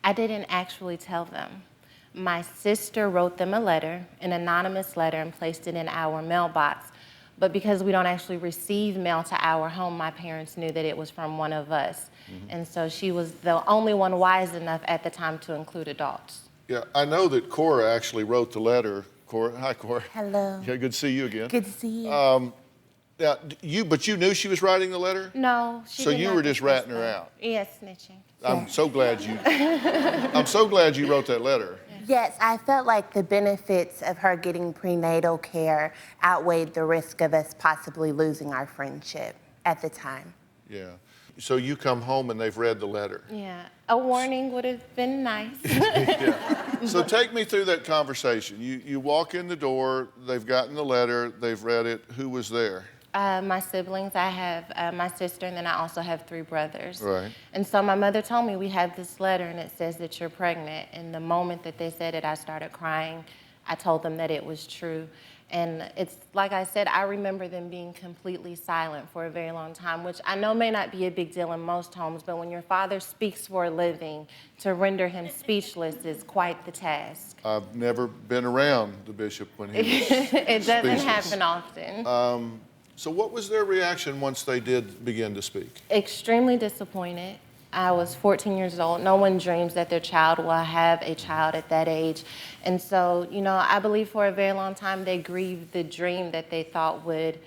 I didn't actually tell them. My sister wrote them a letter, an anonymous letter, and placed it in our mailbox. But because we don't actually receive mail to our home, my parents knew that it was from one of us. And so she was the only one wise enough at the time to include adults. Yeah, I know that Cora actually wrote the letter. Cora, hi, Cora. Hello. Yeah, good to see you again. Good to see you. Now, but you knew she was writing the letter? No, she So did you not were just discuss ratting her that. out? Yes, snitching. I'm so glad you. I'm so glad you wrote that letter. Yes, I felt like the benefits of her getting prenatal care outweighed the risk of us possibly losing our friendship at the time. Yeah. So you come home and they've read the letter. Yeah, a warning would have been nice. Yeah. So take me through that conversation. You walk in the door, they've gotten the letter, they've read it. Who was there? My siblings, I have my sister, and then I also have 3 brothers. Right. And so my mother told me, we have this letter and it says that you're pregnant. And the moment that they said it, I started crying. I told them that it was true. And it's like I said, I remember them being completely silent for a very long time, which I know may not be a big deal in most homes, but when your father speaks for a living, to render him speechless is quite the task. I've never been around the bishop when he was It doesn't speechless. happen often. So what was their reaction once they did begin to speak? Extremely disappointed. I was 14 years old. No one dreams that their child will have a child at that age. And so, you know, I believe for a very long time they grieved the dream that they thought would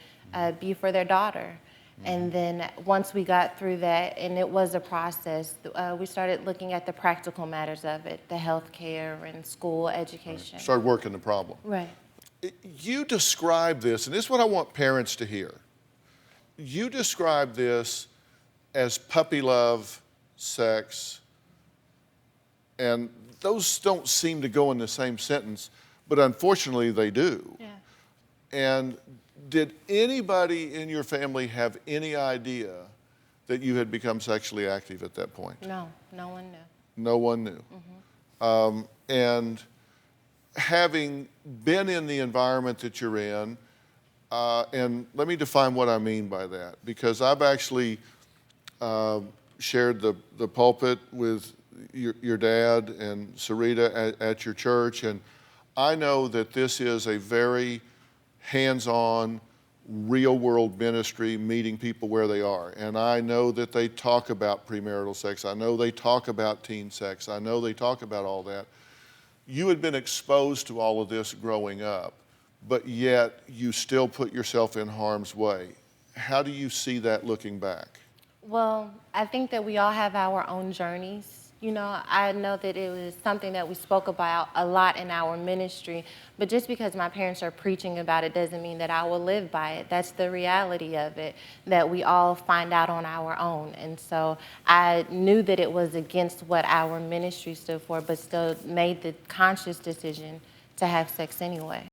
be for their daughter. And then once we got through that, and it was a process, we started looking at the practical matters of it, the health care and school education. Started working the problem. Right. You describe this, and this is what I want parents to hear. You describe this as puppy love, sex, and those don't seem to go in the same sentence, but unfortunately they do. Yeah. And did anybody in your family have any idea that you had become sexually active at that point? No, no one knew. No one knew. And having been in the environment that you're in, and let me define what I mean by that, because I've actually shared the pulpit with your dad and Sarita at your church, and I know that this is a very hands-on, real-world ministry, meeting people where they are. And I know that they talk about premarital sex. I know they talk about teen sex. I know they talk about all that. You had been exposed to all of this growing up, but yet you still put yourself in harm's way. How do you see that looking back? Well, I think that we all have our own journeys. You know, I know that it was something that we spoke about a lot in our ministry, but just because my parents are preaching about it doesn't mean that I will live by it. That's the reality of it, that we all find out on our own. And so I knew that it was against what our ministry stood for, but still made the conscious decision to have sex anyway.